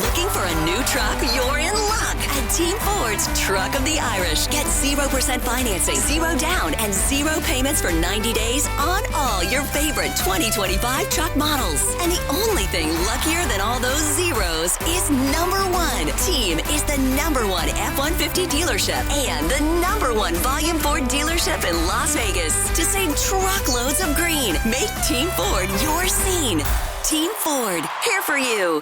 Looking for a new truck? You're in luck. At Team Ford's Truck of the Irish. Get 0% financing, 0 down, and 0 payments for 90 days on all your favorite 2025 truck models. And the only thing luckier than all those zeros is number one. Team is the number one F-150 dealership and the number one Volume Ford dealership in Las Vegas. To save truckloads of green, make Team Ford your scene. Team Ford, here for you.